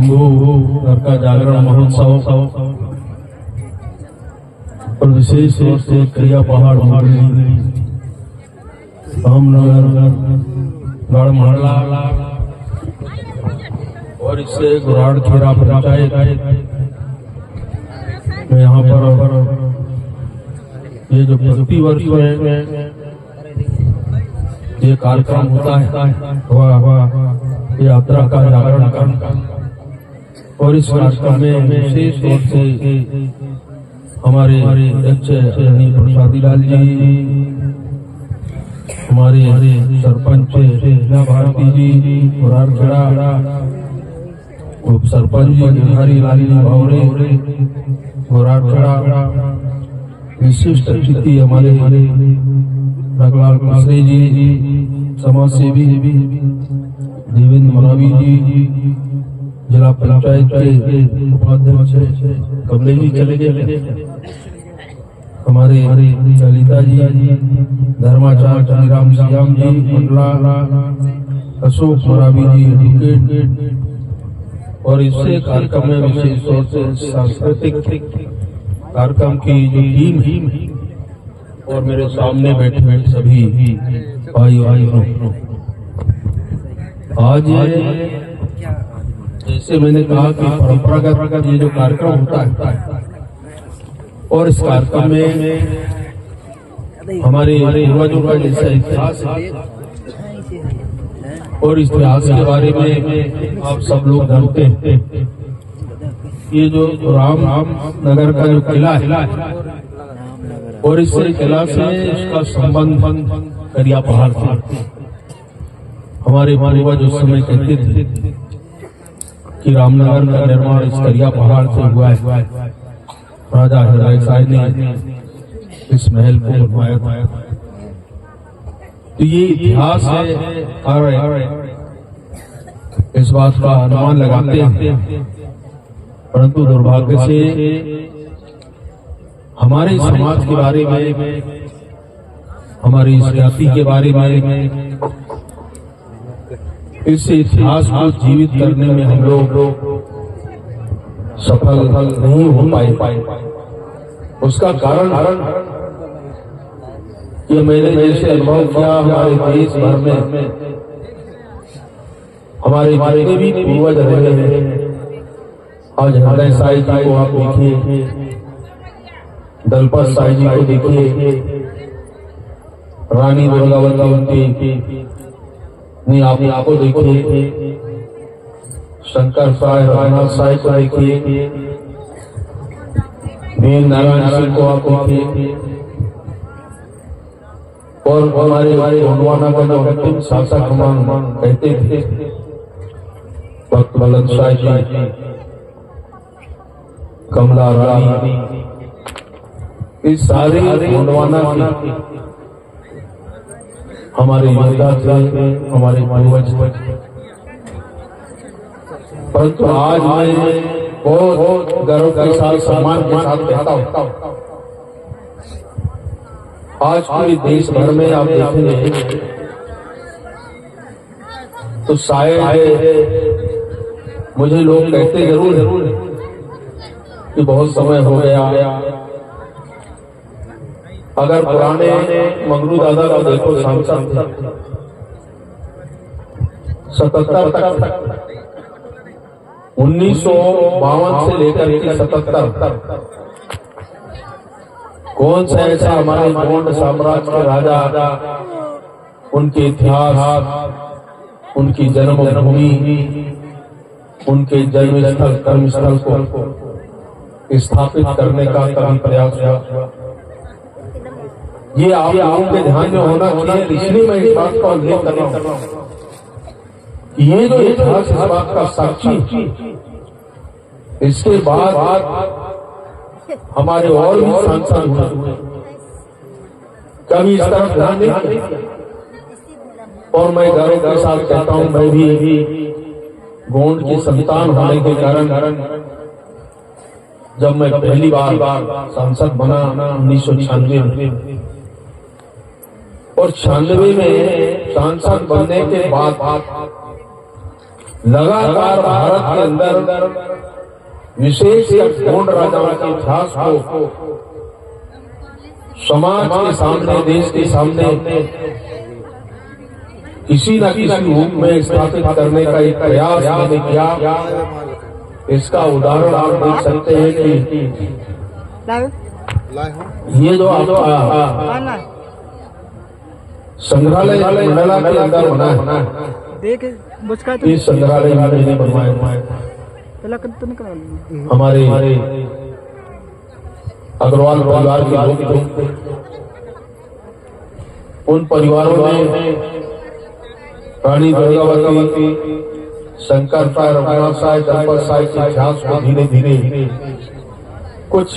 शंभू घर का जागरण महोत्सव और विशेष रूप से खैया पहाड़ रामनगर गढ़मंडला और इससे गुराड़ खेड़ा पंचायत में यहाँ पर ये जो प्रति वर्ष में ये कार्यक्रम होता है ये यात्रा का जागरण और इस कार्यक्रम में विशेष रूप से हमारे अध्यक्ष प्रसादी लाल जी, हमारे सरपंच भारती जी मुरारखेड़ा, उप सरपंच जी हरी लाली भावरे मुरारखेड़ा, विशिष्ट अतिथि हमारे रघुलाल कुसरे जी, समाज सेवी देवेंद्र मरावी जी, जिला पंचायत के उपाध्यक्ष कमले जी चले गए, हमारे ललिता जी, धर्माचार्य राम श्याम जी मंडला, अशोक मरावी जी एडवोकेट, और इससे कार्यक्रम में विशेष तौर से सांस्कृतिक कार्यक्रम की जो टीम और मेरे सामने बैठे सभी भाई आज जैसे मैंने कहा कि परंपरागत ये जो कार्यक्रम होता है और इस कार्यक्रम में हमारे पूर्वजों का जैसा इतिहास है और इस इतिहास के बारे में आप सब लोग जानते हैं। ये जो राम नगर का जो किला है और इस किला से इसका संबंध करिया पहाड़ से हमारे पूर्वज उस समय कहते थे कि रामनगर का निर्माण इस करिया पहाड़ से हुआ है। राजा हृदय साय ने इस महल को बनवाया था। तो ये इतिहास है और इस बात का अनुमान लगाते हैं, परंतु दुर्भाग्य से हमारे समाज के बारे में, हमारी इस जाति के बारे में, इस इतिहास को जीवित करने में हम लोग सफल नहीं हो पाए। उसका कारण कि मैंने जैसे अनुभव किया हमारे देश भर में हमारे जितने भी पूर्वज रहे हैं, आज हृदय साई जी को आप देखिए, दलपत साई जी को देखिए, रानी दुर्गावती उनकी नहीं आपको देखिए, शंकर साय रामनाथ साई को देखिए, वीर नारायण सिंह को आप देखिए, और हमारे गोंडवाना का जो अंतिम शासक हम कहते थे भक्त बल्लभ शाह जी, कमला रानी, इस सारे गोंडवाना की हमारे योद्धा थे, हमारे पूर्वज थे। परंतु आज मैं बहुत गर्व के साथ सम्मान के साथ कहता हूँ, आज पूरे देश भर में आप देखेंगे तो शायद मुझे लोग कहते जरूर कि बहुत समय हो गया। अगर पुराने मंगरू दादा का देखो सांसद 77 तक, 1952 से लेकर के 77 कौन सा ऐसा हमारे गोंड साम्राज्य के राजा, उनके इतिहास, उनकी जन्मभूमि, उनके जन्मस्थल कर्मस्थल को स्थापित करने का कभी प्रयास हुआ? ये आप लोगों के ध्यान में होना चाहिए। इसलिए मैं इस बात का उल्लेख कर रहा हूँ, ये जो इतिहास इस बात का साक्षी, इसके बाद हमारे और भी सांसद हुए, कभी इस तरफ ध्यान नहीं। और मैं गर्व के साथ कहता हूँ, मैं भी गोंड की संतान होने के कारण जब मैं पहली बार सांसद बना 1996 में, और 96 में सांसद बनने के बाद लगातार भारत के अंदर विशेष गोंड राजाओं के इतिहास को समाज के सामने, देश के सामने किसी न किसी रूप में स्थापित करने का एक प्रयास मैंने किया। इसका उदाहरण आप देख सकते हैं कि ये जो आपका संग्रहालय मंडला के अंदर बना है, ये संग्रहालय मैंने बनवाया हमारे अग्रवाल परिवार के लोग थे। उन परिवारों ने रानी दुर्गावती, शंकर साय, रघुनाथ साय, दंपत साय के इतिहास को धीरे धीरे कुछ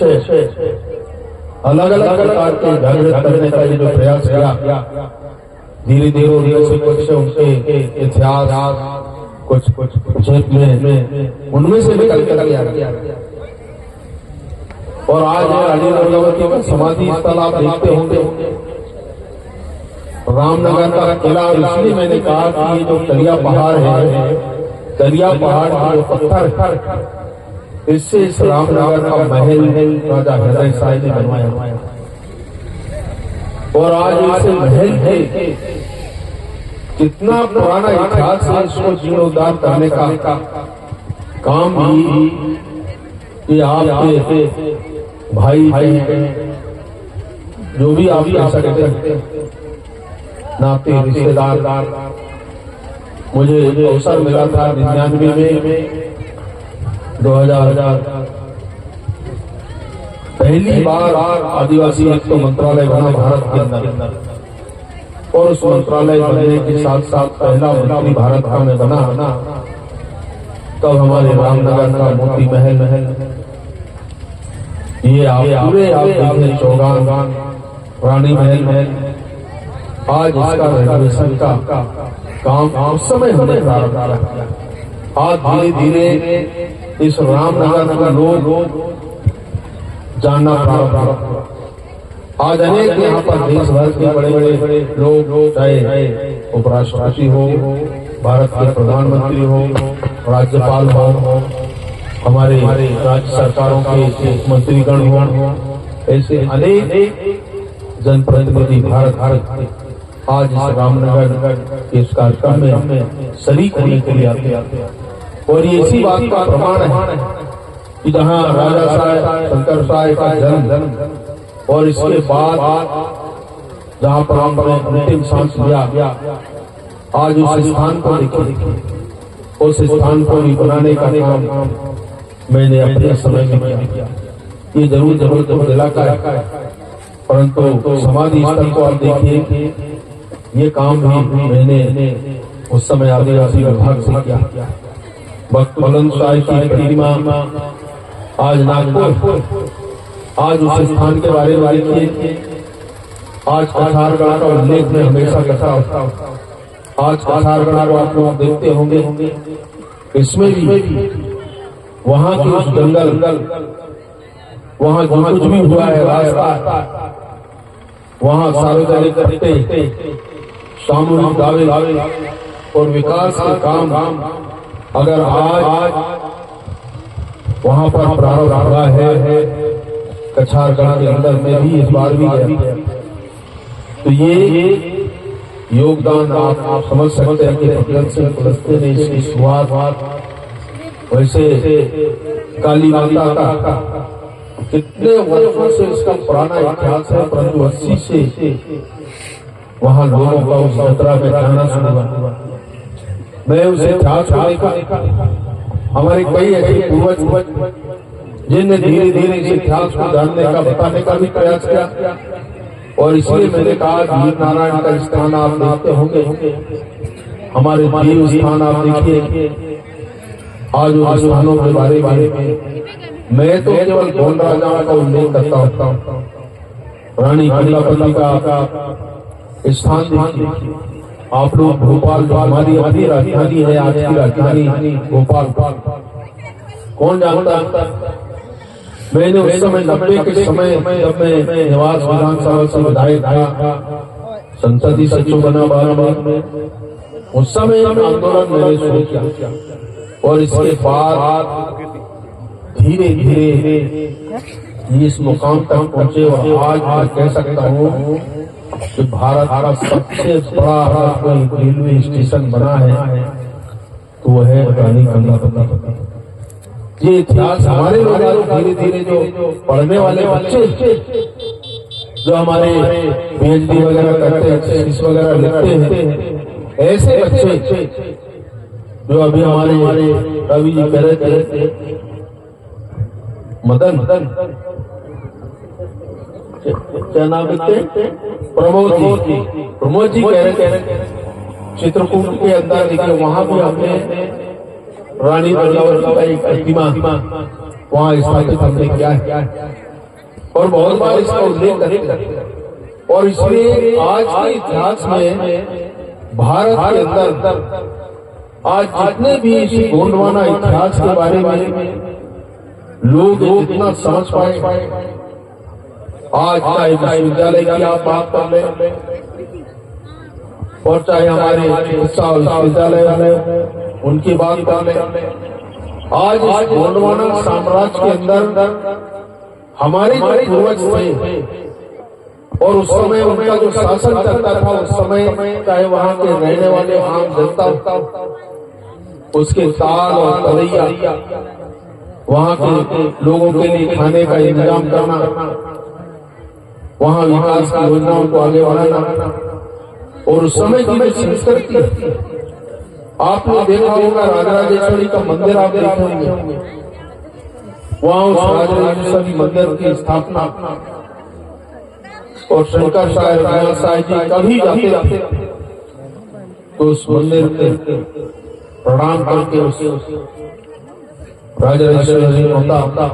अलग अलग प्रकार के जागृत करने का जो प्रयास किया, धीरे धीरे से कुछ उनके इतिहास कुछ जेब में उनमें से निकल कर गया। और आज रानी दुर्गावती का समाधि स्थल आप देखते होंगे रामनगर का किला। इसलिए मैंने कहा कि ये जो दरिया पहाड़ है, दरिया पहाड़ का जो पत्थर, इससे इस रामनगर का महल राजा हृदय साय ने बनवाया। और आज इसे महल है, कितना पुराना इतिहास है, इसको जीर्णोद्धार करने का काम भी ये आपके भाई जो भी आप कह सकते हैं, नाते रिश्तेदार। मुझे अवसर मिला था 99 में 2000 पहली बार आदिवासी एक तो मंत्रालय बना भारत के अंदर, और उस मंत्रालय बनने के साथ साथ पहला मंत्री भारत का में बना। तब हमारे रामनगर का मोती महल ये आप पूरे आप देखें, चौगान, रानी महल, आज इसका रेनोवेशन का काम उस समय हमने प्रारंभ किया। आज धीरे धीरे इस रामनगर का लोग जानना प्रारंभ हुआ। आज अनेक यहाँ पर देश भर के बड़े बड़े लोग, चाहे उपराष्ट्रपति हो, भारत के प्रधानमंत्री हो, राज्यपाल हो, हमारे राज्य सरकारों के मंत्रीगण हो, ऐसे अनेक जनप्रतिनिधि भारत आज इस रामनगर के इस कार्यक्रम में शरीक होने के लिए आते हैं। और ये इसी बात का प्रमाण है कि जहाँ राजा साय, शंकर साय का जन्म और इसके बाद जहाँ पर हमने अंतिम सांस लिया, आज उस स्थान को देखिए, उस स्थान को भी बनाने का काम मैंने अपने समय में किया। ये जरूर इलाका है, परंतु समाधि स्थल को आप देखिए, ये काम भी मैंने उस समय आदिवासी विभाग से किया। भक्त बुलंद शाह की प्रतिमा आज नागपुर, आज उस स्थान के बारे में लिखिए। आज कछारगढ़ का उल्लेख में हमेशा करता होता। आज कछारगढ़ को आप लोग देखते होंगे, इसमें भी वहां के उस जंगल, वहां जो कुछ भी हुआ है रास्ता, वहां सार्वजनिक करते सामूहिक दावे और विकास के काम अगर आज वहां पर प्रारंभ हुआ है, कछारगढ़ के अंदर में भी इस बार भी है, तो ये योगदान आप समझ सकते हैं कि भगत सिंह कुलस्ते ने इसकी शुरुआत। वैसे काली माता का कितने वर्षों से इसका पुराना इतिहास है, परंतु 80 से वहां लोगों का उस यात्रा में जाना शुरू हुआ। मैं उस इतिहास को देखा, हमारे कई ऐसे पूर्वज जिनने धीरे धीरे इस इतिहास को जानने का, बताने का भी प्रयास किया। और इसलिए मैंने कहा वीर नारायण का स्थान आप देखते होंगे, हमारे देव स्थान आप देखिए। आज उन स्थानों के बारे में मैं तो केवल गोंड राजाओं का उल्लेख करता हूँ। रानी कमलापति का स्थान देखिए आप लोग। भोपाल जो हमारी अपनी राजधानी है, आज की राजधानी भोपाल, कौन जानता। मैंने उस समय 90 के समय जब मैं निवास विधानसभा से विधायक था, संसदीय सचिव बना बाद में, उस समय एक आंदोलन मैंने शुरू किया और इसके बाद धीरे धीरे इस मुकाम तक पहुंचे और आज मैं कह सकता हूँ कि भारत का सबसे बड़ा कोई रेलवे स्टेशन बना है तो वह है रानी कमलापति। ये इतिहास हमारे लोग धीरे धीरे जो पढ़ने वाले बच्चे जो हमारे पीएचडी वगैरह करते हैं, थीसिस वगैरह लिखते हैं, ऐसे बच्चे जो अभी हमारे रवि जी कह रहे थे, मदन क्या नाम है, प्रमोद जी कह रहे चित्रकूट के अंदर देखिए वहां भी हमने रानी दुर्गावती का एक प्रतिमा वहां स्थापित हमने किया है और बहुत बार इसका उल्लेख करें। और इसलिए आज के इतिहास में भारत के अंदर आज जितने भी इस गोंडवाना इतिहास के बारे में लोग जितना समझ पाए, आज चाहे विश्वविद्यालय की आप बात कर ले और चाहे हमारे चिकित्सा विश्वविद्यालय वाले उनकी बात कर ले, आज इस गोंडवाना साम्राज्य के अंदर हमारे जो पूर्वज थे और उस समय उनका जो शासन चलता था, उस समय चाहे वहां के रहने वाले आम जनता उसके ताल और तलैया वहां के लोगों के लिए खाने का इंतजाम करना, वहां विकास की योजनाओं को आगे बढ़ाना और उस समय की जो संस्कृति आपने देखा होगा, राजराजेश्वरी का मंदिर आप देखे होंगे, वहां उस राजराजेश्वरी मंदिर की स्थापना और शंकर साहेब जी कभी जाते तो उस मंदिर के प्रणाम करके उस राजराजेश्वरी माता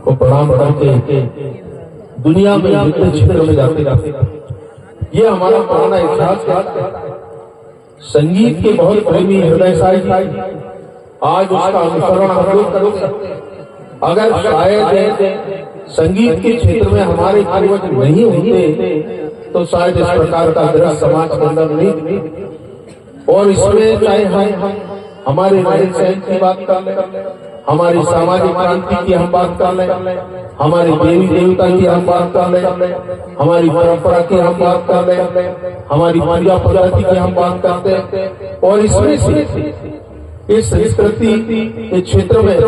को प्रणाम करके दुनिया में विभिन्न क्षेत्र में जाते ये हमारा पुराना इतिहास है। संगीत के बहुत प्रेमी हृदय साहिब आज उसका अनुसरण हम लोग करते। अगर शायद संगीत के क्षेत्र में हमारे पूर्वज नहीं होते तो शायद इस प्रकार का दृश्य समाज के अंदर नहीं। और इसमें चाहे हम हमारे रहन सहन की बात कर लें, हमारी सामाजिक क्रांति की हम बात कर लें, हमारी देवी देवता की हम बात कर लें, हमारी परंपरा की हम बात कर लें, हमारी पूजा पद्धति की हम बात करते हैं। और इसमें से इस संस्कृति के क्षेत्र में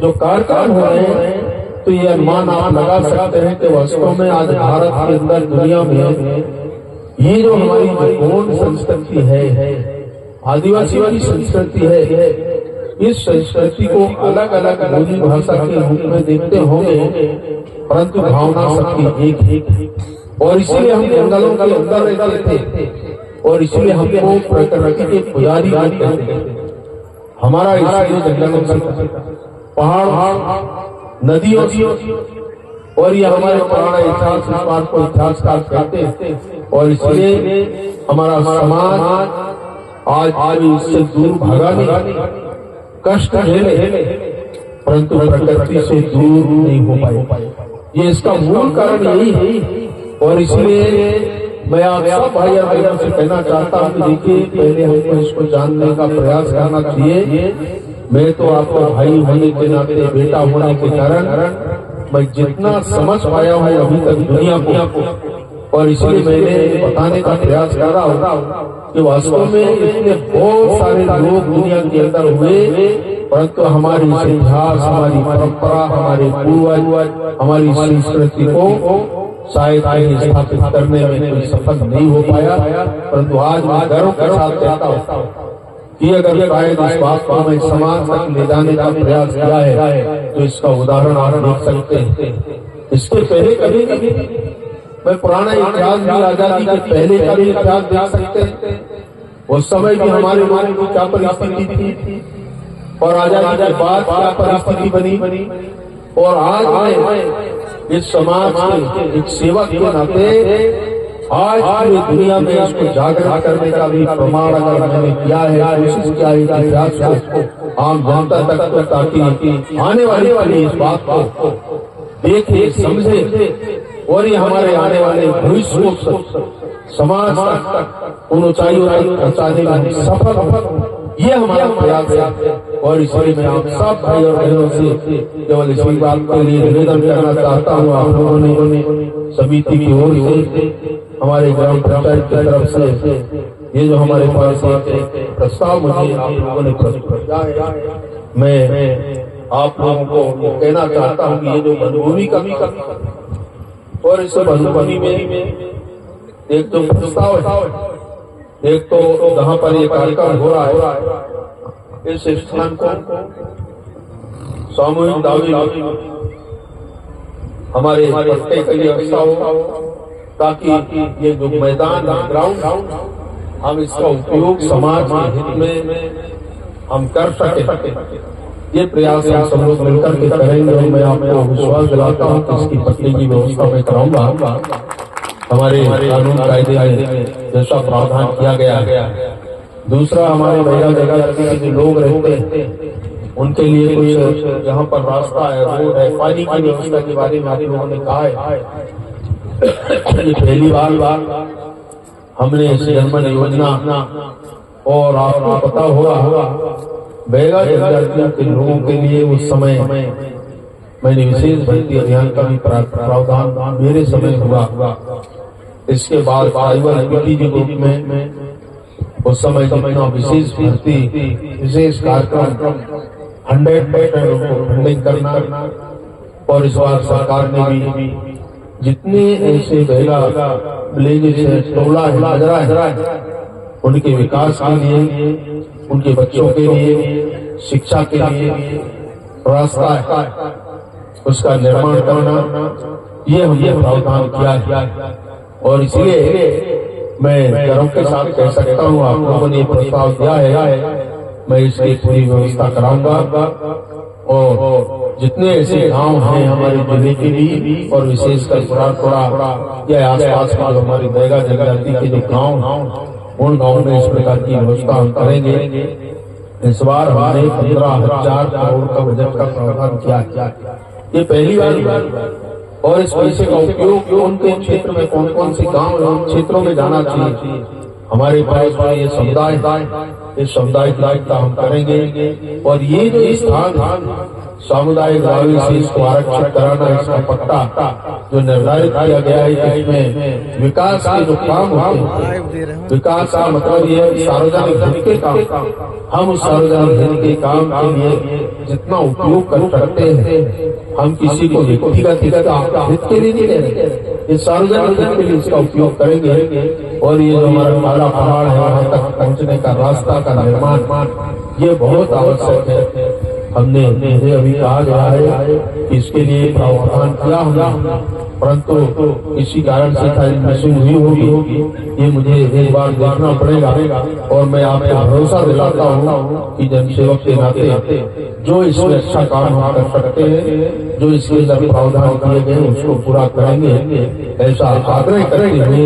जो कार्यक्रम हो रहे हैं तो ये अनुमान आप लगा सकते हैं कि वास्तव में आज भारत के अंदर दुनिया में ये जो हमारी गोंड संस्कृति है, आदिवासियों की संस्कृति है, इस संस्कृति को अलग अलग बोली भाषा के रूप में देखते होंगे परंतु भावना सबकी एक। और इसलिए हम जंगलों के अंदर रहते थे और इसलिए हमको प्रकृति के पुजारी मानते थे। हमारा इसलिए जंगलों से पहाड़ नदियों और ये हमारे पुराना इतिहास इस बात को इतिहासकार कहते हैं। और इसलिए हमारा समाज आज इससे दूर भागा नहीं, कष्ट झेले परंतु प्रकृति से दूर नहीं हो पाए। ये इसका मूल कारण यही है। और इसलिए मैं आप सब भाई और बहनों से कहना चाहता हूँ कि देखिए पहले हमको इसको जानने का प्रयास करना चाहिए। मैं तो आपका भाई होने के नाते, बेटा होने के कारण मैं जितना समझ पाया हूँ अभी तक दुनिया को, और इसलिए मैंने बताने का प्रयास कर रहा हूँ कि वास्तव में इतने बहुत सारे लोग दुनिया के अंदर हुए परंतु हमारी इतिहास, हमारी परंपरा, हमारे पूर्वज, हमारी संस्कृति को शायद स्थापित करने में कोई सफल नहीं हो पाया। परंतु आज मैं गर्व के साथ कहता हूँ कि अगर शायद इस बात को मैं समाज तक ले जाने का प्रयास किया है तो इसका उदाहरण आप देख सकते हैं। इसके पहले कभी मैं पुराना इतिहास भी, आजादी के पहले का भी इतिहास देख सकते हैं। उस समय भी हमारे लोगों की क्या परिस्थिति थी और आजादी के बाद क्या परिस्थिति बनी। और आज मैं इस समाज के एक सेवक के नाते आज पूरी दुनिया में इसको जागृत करने का भी प्रमाण अगर मैंने किया है, कोशिश किया है इतिहास को आम जनता तक तो ताकि आने वाली पीढ़ी इस बात को देखे, समझे और ये हमारे आने वाले भविष्य को समाज तक उन ऊंचाइयों तक पहुंचाने में सफल हो, ये हमारा प्रयास है। और इसलिए मैं आप सब भाई और बहनों से केवल इसी बात के लिए निवेदन करना चाहता हूँ, आप लोगों ने समिति की ओर से हमारे ग्राम पंचायत की तरफ से ये जो हमारे पास प्रस्ताव मुझे आप लोगों ने प्रस्तुत किया है, मैं आप लोगों को कहना चाहता हूँ कि ये जो वनभूमि का और इस वनभूमि में एक जो प्रस्ताव है, एक तो जहाँ पर ये कार्यक्रम हो रहा है, इस स्थान को सामूहिक दावे हमारे पट्टे की व्यवस्था हो, ताकि ये जो मैदान ग्राउंड हम इसका उपयोग समाज के हित में हम कर सके, ये प्रयास हम सब लोग मिलकर के करेंगे। और मैं आपको विश्वास दिलाता हूँ कि इसकी पट्टे की व्यवस्था मैं कराऊंगा। हमारे कानून कायदे में जैसा प्रावधान किया गया। दूसरा, हमारे महिला जगह के जो लोग रहते हैं उनके लिए कुछ यहाँ पर रास्ता है, रोड है, पानी की व्यवस्था के बारे में आप लोगों ने कहा है। ये पहली बार हमने इस जनमन योजना, और आपको पता होगा बैगा जनजातियों के लोगों के लिए उस समय मैंने विशेष भर्ती अभियान का भी प्रावधान मेरे समय हुआ। इसके बाद ट्राइबल एपीटी ग्रुप में उस समय जितना विशेष भर्ती, विशेष कार्यक्रम 100% उनको फंडिंग करना, और इस बार सरकार ने भी जितने ऐसे बैगा विलेजेस है, टोला है, नजरा है, उनके विकास के लिए, उनके बच्चों के लिए, शिक्षा के लिए रास्ता है, उसका निर्माण करना, ये हमने प्रावधान किया है। और इसलिए मैं गर्व के साथ कह सकता हूँ, आप लोगों ने प्रस्ताव दिया है, मैं इसकी पूरी व्यवस्था कराऊंगा। और जितने ऐसे गांव हैं हमारे जिले के लिए, और विशेषकर थोड़ा या आसपास के जो हमारी बैगा जनजाति के जो गाँव, उन गाँव में इस प्रकार की व्यवस्था हम करेंगे। इस बार हमने 15,000 करोड़ का बजट का प्रावधान किया। ये पहली बार, और इस पैसे का उपयोग उनके क्षेत्र में कौन कौन से गांव उन क्षेत्रों में जाना चाहिए। हमारे पास ये समुदाय, इस समुदाय की दायित्व हम करेंगे। और ये जो स्थान सामुदायिक दावे से इसको आरक्षित कराना, इसका पट्टा जो निर्धारित किया गया है, इसमें विकास के जो काम होते हैं, विकास का मतलब ये है सार्वजनिक हित के काम, हम उस सार्वजनिक हित के काम के लिए जितना उपयोग कर सकते हैं, हम किसी को व्यक्तिगत हित के लिए नहीं दे रहे, इस सार्वजनिक हित के लिए इसका उपयोग करेंगे। और ये जो हमारा काला पहाड़ है, वहां तक पहुंचने का रास्ता का निर्माण, ये बहुत आवश्यक है। हमने मुझे अभी कहा गया है कि इसके लिए प्रावधान किया होगा, परंतु किसी कारण से मिसिंग हुई होगी, ये मुझे एक बार देखना पड़ेगा। और मैं आपको भरोसा दिलाता हूँ कि जनसेवक के नाते जो इसमें अच्छा काम हम कर सकते हैं, जो इसके लिए प्रावधान किए गए उसको पूरा करेंगे, ऐसा आग्रह करते हुए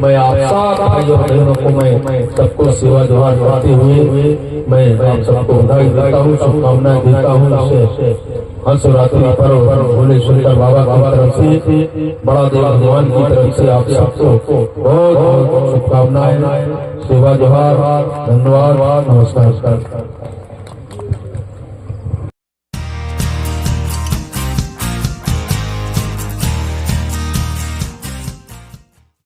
मैं आप सब भाई और बहनों को मैं सबको सेवा जवाब करते हुए मैं आप सबको बधाई देता हूँ, शुभकामनाएं देता हूँ। शिवरात्रि पर भोले शंकर बाबा की तरफ से, बड़ा देव भगवान की तरफ से आप सबको बहुत बहुत शुभकामनाएं, सेवा जोहार, धन्यवाद, नमस्कार।